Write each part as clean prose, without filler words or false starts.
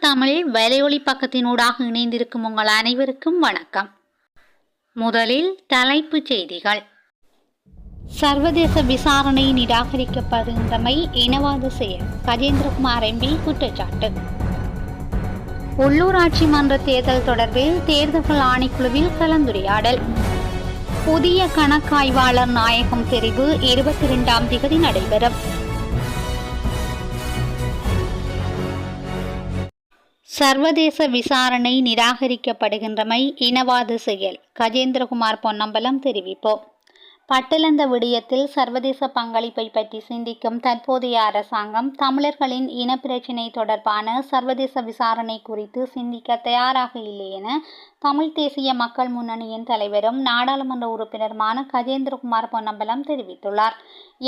தமிழ் வலையொலி பக்கத்தினூடாக இணைந்திருக்கும் உங்கள் அனைவருக்கும் வணக்கம். முதலில் தலைப்புச் செய்திகள். சர்வதேச விசாரணை நிராகரிக்கப்படுகின்றமை இனவாத செயல், கஜேந்திரகுமார் எம்பி குற்றச்சாட்டு. உள்ளூராட்சி மன்ற தேர்தல் தொடர்பில் தேர்தல்கள் ஆணைக்குழுவில் கலந்துரையாடல். புதிய கணக்காய்வாளர் நாயகம் தெரிவு 22ஆம் தேதி நடைபெறும். சர்வதேச விசாரணை நிராகரிக்கப்படுகின்றமை இனவாத செயல், கஜேந்திரகுமார் பொன்னம்பலம் தெரிவிப்பு. பட்டளந்த விடயத்தில் சர்வதேச பங்களிப்பை பற்றி சிந்திக்கும் தற்போதைய அரசாங்கம் தமிழர்களின் இனப்பிரச்சினை தொடர்பான சர்வதேச விசாரணை குறித்து சிந்திக்க தயாராக இல்லை என தமிழ் தேசிய மக்கள் முன்னணியின் தலைவரும் நாடாளுமன்ற உறுப்பினருமான கஜேந்திரகுமார் பொன்னம்பலம் தெரிவித்துள்ளார்.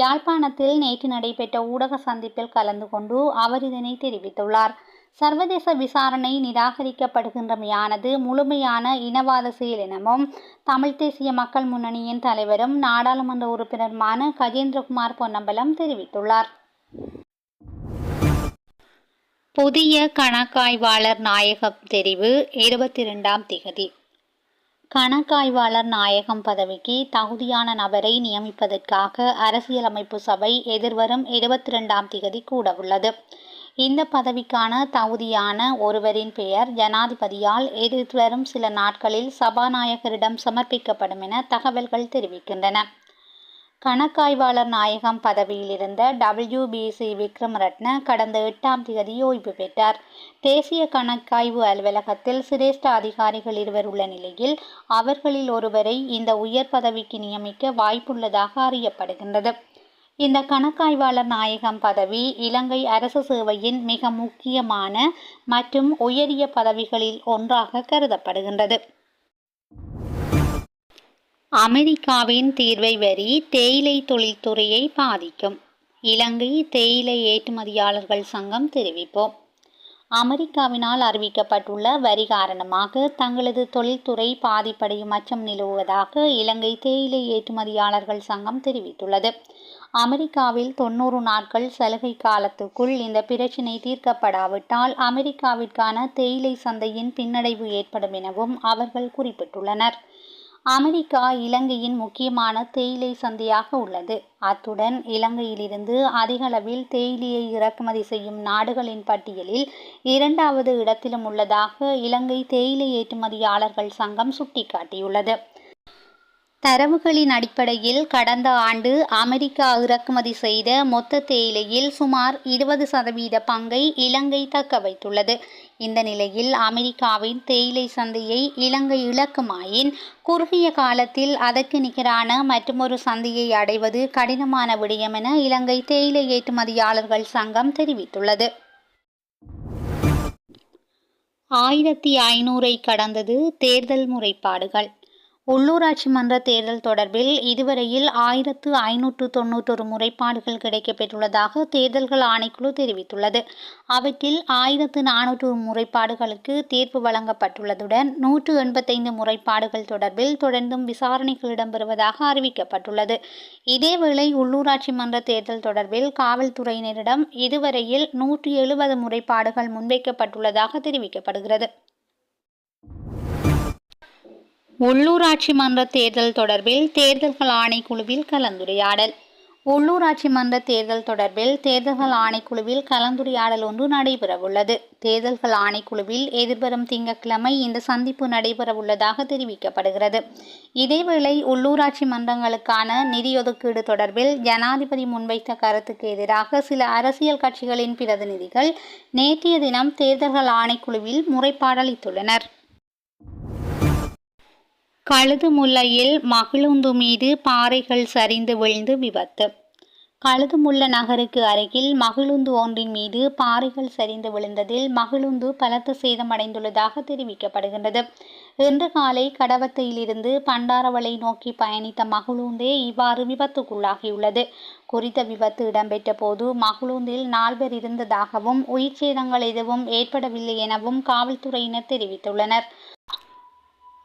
யாழ்ப்பாணத்தில் நேற்று நடைபெற்ற ஊடக சந்திப்பில் கலந்து கொண்டு அவர் இதனை தெரிவித்துள்ளார். சர்வதேச விசாரணை நிராகரிக்கப்படுகின்றமையானது முழுமையான இனவாத செயல் எனவும் தமிழ் தேசிய மக்கள் முன்னணியின் தலைவரும் நாடாளுமன்ற உறுப்பினருமான கஜேந்திரகுமார் பொன்னம்பலம் தெரிவித்துள்ளார். புதிய கணக்காய்வாளர் நாயகம் தெரிவு 22ஆம் தேதி. கணக்காய்வாளர் நாயகம் பதவிக்கு தகுதியான நபரை நியமிப்பதற்காக அரசியலமைப்பு சபை எதிர்வரும் 22ஆம் தேதி கூடவுள்ளது. இந்த பதவிக்கான தகுதியான ஒருவரின் பெயர் ஜனாதிபதியால் எதிர்வரும் சில நாட்களில் சபாநாயகரிடம் சமர்ப்பிக்கப்படும் என தகவல்கள் தெரிவிக்கின்றன. கணக்காய்வாளர் நாயகம் பதவியில் இருந்த WBC விக்ரமரட்ன கடந்த 8ஆம் தேதி ஓய்வு பெற்றார். தேசிய கணக்காய்வு அலுவலகத்தில் சிரேஷ்ட அதிகாரிகள் இருவர் உள்ள நிலையில் அவர்களில் ஒருவரை இந்த உயர் பதவிக்கு நியமிக்க வாய்ப்புள்ளதாக அறியப்படுகின்றது. இந்த கணக்காய்வாளர் நாயகம் பதவி இலங்கை அரசு சேவையின் மிக முக்கியமான மற்றும் உயரிய பதவிகளில் ஒன்றாக கருதப்படுகின்றது. அமெரிக்காவின் தீர்வை வரி தேயிலை தொழில்துறையை பாதிக்கும், இலங்கை தேயிலை ஏற்றுமதியாளர்கள் சங்கம் தெரிவிப்பு. அமெரிக்காவினால் அறிவிக்கப்பட்டுள்ள வரி காரணமாக தங்களது தொழில்துறை பாதிப்படையும் அச்சம் நிலவுவதாக இலங்கை தேயிலை ஏற்றுமதியாளர்கள் சங்கம் தெரிவித்துள்ளது. அமெரிக்காவில் 90 நாட்கள் சலுகை காலத்துக்குள் இந்த பிரச்சினை தீர்க்கப்படாவிட்டால் அமெரிக்காவிற்கான தேயிலை சந்தையின் பின்னடைவு ஏற்படும் எனவும் அவர்கள் குறிப்பிட்டுள்ளனர். அமெரிக்கா இலங்கையின் முக்கியமான தேயிலை சந்தையாக உள்ளது. அத்துடன் இலங்கையிலிருந்து அதிகளவில் தேயிலையை இறக்குமதி செய்யும் நாடுகளின் பட்டியலில் 2வது இடத்திலும் உள்ளதாக இலங்கை தேயிலை ஏற்றுமதியாளர்கள் சங்கம் சுட்டிக்காட்டியுள்ளது. தரவுகளின் அடிப்படையில் கடந்த ஆண்டு அமெரிக்கா இறக்குமதி செய்த மொத்த தேயிலையில் சுமார் 20% பங்கை இலங்கை தக்க வைத்துள்ளது. இந்த நிலையில் அமெரிக்காவின் தேயிலை சந்தையை இலங்கை இழக்குமாயின் குறுகிய காலத்தில் அதற்கு நிகரான மற்றொரு சந்தையை அடைவது கடினமான விடயம் என இலங்கை தேயிலை ஏற்றுமதியாளர்கள் சங்கம் தெரிவித்துள்ளது. 1500 கடந்தது தேர்தல் முறைப்பாடுகள். உள்ளூராட்சி மன்ற தேர்தல் தொடர்பில் இதுவரையில் 1591 முறைப்பாடுகள் கிடைக்கப்பெற்றுள்ளதாக தேர்தல்கள் ஆணைக்குழு தெரிவித்துள்ளது. அவற்றில் 1400 முறைப்பாடுகளுக்கு தீர்ப்பு வழங்கப்பட்டுள்ளதுடன் 185 முறைப்பாடுகள் தொடர்பில் தொடர்ந்தும் விசாரணைகள் இடம்பெறுவதாக அறிவிக்கப்பட்டுள்ளது. இதேவேளை உள்ளூராட்சி மன்ற தேர்தல் தொடர்பில் காவல்துறையினரிடம் இதுவரையில் 170 முறைப்பாடுகள் முன்வைக்கப்பட்டுள்ளதாக தெரிவிக்கப்படுகிறது. உள்ளூராட்சி மன்ற தேர்தல் தொடர்பில் தேர்தல்கள் ஆணைக்குழுவில் கலந்துரையாடல். உள்ளூராட்சி மன்ற தேர்தல் தொடர்பில் தேர்தல்கள் ஆணைக்குழுவில் கலந்துரையாடல் ஒன்று நடைபெறவுள்ளது. தேர்தல்கள் ஆணைக்குழுவில் எதிர்வரும் திங்கட்கிழமை இந்த சந்திப்பு நடைபெறவுள்ளதாக தெரிவிக்கப்படுகிறது. இதேவேளை உள்ளூராட்சி மன்றங்களுக்கான நிதி ஒதுக்கீடு தொடர்பில் ஜனாதிபதி முன்வைத்த கருத்துக்கு எதிராக சில அரசியல் கட்சிகளின் பிரதிநிதிகள் நேற்றைய தினம் தேர்தல்கள் ஆணைக்குழுவில் முறைப்பாடளித்துள்ளனர். கழுதுமுல்லையில் மகிழுந்து மீது பாறைகள் சரிந்து விழுந்து விபத்து. கழுதுமுல்ல நகருக்கு அருகில் மகிழுந்து ஒன்றின் மீது பாறைகள் சரிந்து விழுந்ததில் மகிழுந்து பலத்த சேதமடைந்துள்ளதாக தெரிவிக்கப்படுகின்றது. இன்று காலை கடவத்தையிலிருந்து பண்டாரவளை நோக்கி பயணித்த மகிழுந்தே இவ்வாறு விபத்துக்குள்ளாகியுள்ளது. குறித்த விபத்து இடம்பெற்ற போது மகிழுந்தில் 4 பேர் இருந்ததாகவும் உயிர் சேதங்கள் எதுவும் ஏற்படவில்லை எனவும் காவல்துறையினர் தெரிவித்துள்ளனர்.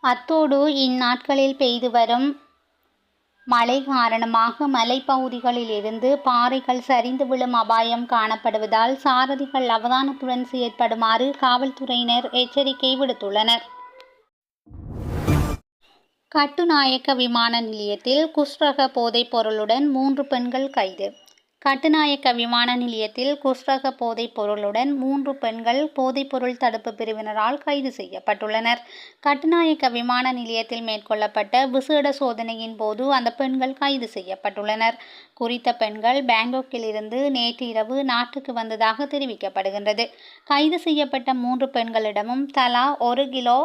அத்தோடு இந்நாட்களில் பெய்து வரும் மழை காரணமாக மலைப்பகுதிகளில் இருந்து பாறைகள் சரிந்து விழும் அபாயம் காணப்படுவதால் சாரதிகள் அவதானத்துடன் செயற்படுமாறு காவல்துறையினர் எச்சரிக்கை விடுத்துள்ளனர். கட்டுநாயக்க விமான நிலையத்தில் குஷ்ரக போதைப் பொருளுடன் 3 பெண்கள் கைது. கட்டுநாயக்க விமான நிலையத்தில் குஷ்ரக போதைப் பொருளுடன் 3 பெண்கள் போதைப்பொருள் தடுப்பு பிரிவினரால் கைது செய்யப்பட்டுள்ளனர். கட்டுநாயக்க விமான நிலையத்தில் மேற்கொள்ளப்பட்ட விசேட சோதனையின் போது அந்த பெண்கள் கைது செய்யப்பட்டுள்ளனர். குறித்த பெண்கள் பாங்காக்கில் இருந்து நேற்று இரவு நாட்டுக்கு வந்ததாக தெரிவிக்கப்படுகின்றது. கைது செய்யப்பட்ட 3 பெண்களிடமும் தலா 1 கிலோ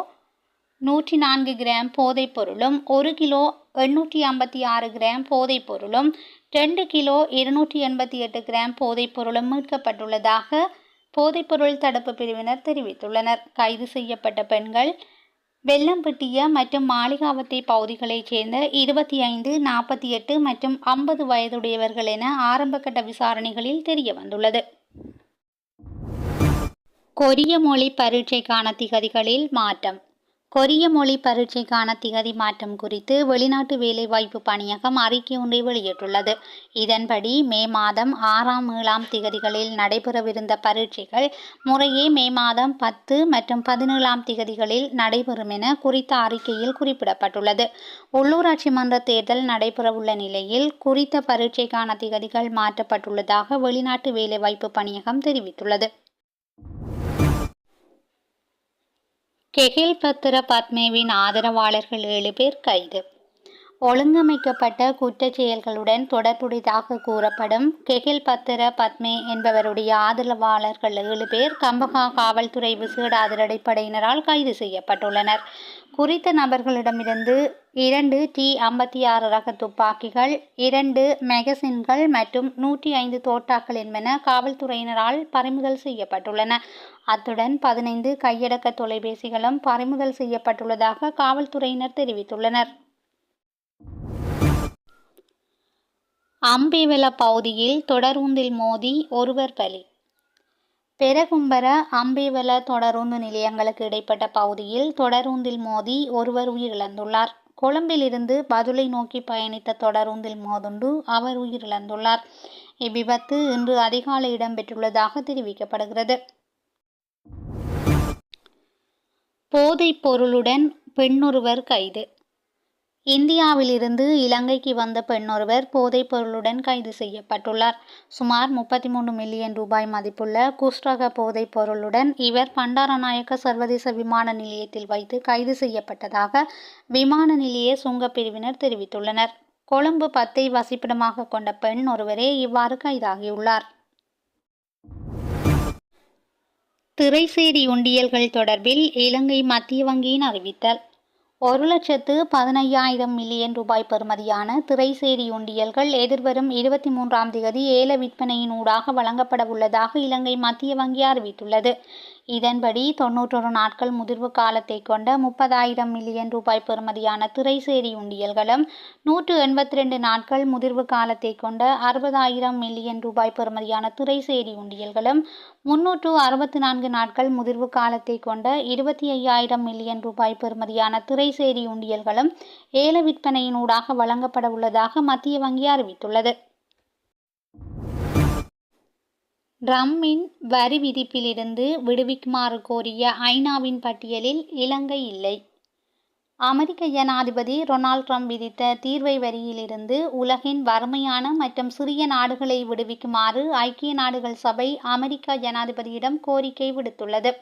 104 கிராம் போதைப் பொருளும் 1 கிலோ 856 கிராம் போதைப் பொருளும் 2 கிலோ 288 கிராம் போதைப் பொருளும் மீட்கப்பட்டுள்ளதாக போதைப்பொருள் தடுப்பு பிரிவினர் தெரிவித்துள்ளனர். கைது செய்யப்பட்ட பெண்கள் வெள்ளம்பட்டிய மற்றும் மாளிகாவத்தை பகுதிகளைச் சேர்ந்த 25, 48 மற்றும் 50 வயதுடையவர்கள் என ஆரம்பகட்ட விசாரணைகளில் தெரியவந்துள்ளது. கொரிய மொழி பரீட்சைக்கான திகதிகளில் மாற்றம். கொரிய மொழி பரீட்சைக்கான திகதி மாற்றம் குறித்து வெளிநாட்டு வேலைவாய்ப்பு பணியகம் அறிக்கை ஒன்றை வெளியிட்டுள்ளது. இதன்படி மே மாதம் 6ஆம் 7ஆம் திகதிகளில் நடைபெறவிருந்த பரீட்சைகள் முறையே மே மாதம் 10 மற்றும் 17ஆம் திகதிகளில் நடைபெறும் என குறித்த அறிக்கையில் குறிப்பிடப்பட்டுள்ளது. உள்ளூராட்சி மன்ற தேர்தல் நடைபெறவுள்ள நிலையில் குறித்த பரீட்சைக்கான திகதிகள் மாற்றப்பட்டுள்ளதாக வெளிநாட்டு வேலைவாய்ப்பு பணியகம் தெரிவித்துள்ளது. கெகில்பத்திர பத்மேவின் ஆதரவாளர்கள் 7 பேர் கைது. ஒழுங்கமைக்கப்பட்ட குற்றச் செயல்களுடன் தொடர்புடையதாக கூறப்படும் கெகில்பத்திர பத்மே என்பவருடைய ஆதரவாளர்கள் 7 பேர் கம்பஹா காவல்துறை விசேட அதிரடிப்படையினரால் கைது செய்யப்பட்டுள்ளனர். குறித்த நபர்களிடமிருந்து 2 T56 ரக துப்பாக்கிகள், 2 மேகசின்கள் மற்றும் 105 தோட்டாக்கள் என்பன காவல்துறையினரால் பறிமுதல் செய்யப்பட்டுள்ளன. அத்துடன் 15 கையடக்க தொலைபேசிகளும் பறிமுதல் செய்யப்பட்டுள்ளதாக காவல்துறையினர் தெரிவித்துள்ளனர். அம்பேவல பகுதியில் தொடரூந்தில் மோதி ஒருவர் பலி. பெரகும்பர அம்பேவல தொடரூந்து நிலையங்களுக்கு இடைப்பட்ட பகுதியில் தொடரூந்தில் மோதி ஒருவர் உயிரிழந்துள்ளார். கொழும்பிலிருந்து பதுளை நோக்கி பயணித்த தொடரூந்தில் மோதுண்டு அவர் உயிரிழந்துள்ளார். இவ்விபத்து இன்று அதிகாலை இடம்பெற்றுள்ளதாக தெரிவிக்கப்படுகிறது. போதைப் பொருளுடன் பெண்ணொருவர் கைது. இந்தியாவிலிருந்து இலங்கைக்கு வந்த பெண்ணொருவர் போதைப் பொருளுடன் கைது செய்யப்பட்டுள்ளார். சுமார் 33 மில்லியன் ரூபாய் மதிப்புள்ள குஷ்ரக போதைப் பொருளுடன் இவர் பண்டாரநாயக்க சர்வதேச விமான நிலையத்தில் வைத்து கைது செய்யப்பட்டதாக விமான நிலைய சுங்கப் பிரிவினர் தெரிவித்துள்ளனர். கொழும்பு 10ஐ வசிப்பிடமாக கொண்ட பெண் ஒருவரே இவ்வாறு கைதாகியுள்ளார். திரைசேரி உண்டியல்கள் தொடர்பில் இலங்கை மத்திய வங்கியின் அறிவித்தல். 1,15,000 மில்லியன் ரூபாய் பெறுமதியான திரைசேரி உண்டியல்கள் எதிர்வரும் 23ஆம் திகதி ஏல விற்பனையின் ஊடாக வழங்கப்பட உள்ளதாக இலங்கை மத்திய வங்கி அறிவித்துள்ளது. இதன்படி 91 நாட்கள் முதிர்வு காலத்தை கொண்ட 30,000 மில்லியன் ரூபாய் பெறுமதியான திரைசேரி உண்டியல்களும் 182 நாட்கள் முதிர்வு காலத்தை கொண்ட 60,000 மில்லியன் ரூபாய் பெறுமதியான திரைசேரி உண்டியல்களும் 364 நாட்கள் முதிர்வு காலத்தை கொண்ட 25,000 மில்லியன் ரூபாய் பெறுமதியான திரைசேரி உண்டியல்களும் ஏல விற்பனையின் ஊடாக வழங்கப்பட உள்ளதாக மத்திய வங்கி அறிவித்துள்ளது. ட்ரம்பின் வரி விதிப்பிலிருந்து விடுவிக்குமாறு கோரிய ஐநாவின் பட்டியலில் இலங்கை இல்லை. அமெரிக்க ஜனாதிபதி டொனால்ட் ட்ரம்ப் விதித்த தீர்வை வரியிலிருந்து உலகின் வறுமையான மற்றும் சிறிய நாடுகளை விடுவிக்குமாறு ஐக்கிய நாடுகள் சபை அமெரிக்க ஜனாதிபதியிடம் கோரிக்கை விடுத்துள்ளது.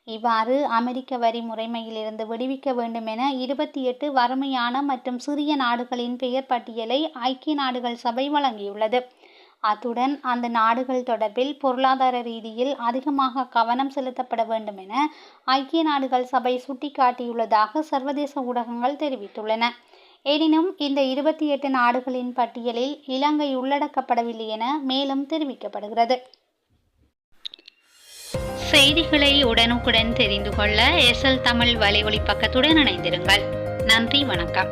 இவ்வாறு அமெரிக்க வரி முறைமையிலிருந்து விடுவிக்க வேண்டும் என 28 வறுமையான மற்றும் சிறிய நாடுகளின் பெயர் பட்டியலை ஐக்கிய நாடுகள் சபை வழங்கியுள்ளது. அத்துடன் அந்த நாடுகள் தொடர்பில் பொருளாதார ரீதியில் அதிகமாக கவனம் செலுத்தப்பட வேண்டும் என ஐக்கிய நாடுகள் சபை சுட்டிக்காட்டியுள்ளதாக சர்வதேச ஊடகங்கள் தெரிவித்துள்ளன. எனினும் இந்த 28 நாடுகளின் பட்டியலில் இலங்கை உள்ளடக்கப்படவில்லை என மேலும் தெரிவிக்கப்படுகிறது. செய்திகளை உடனுக்குடன் தெரிந்து கொள்ள SL தமிழ் வலையொலி பக்கத்துடன் இணைந்திருங்கள். நன்றி, வணக்கம்.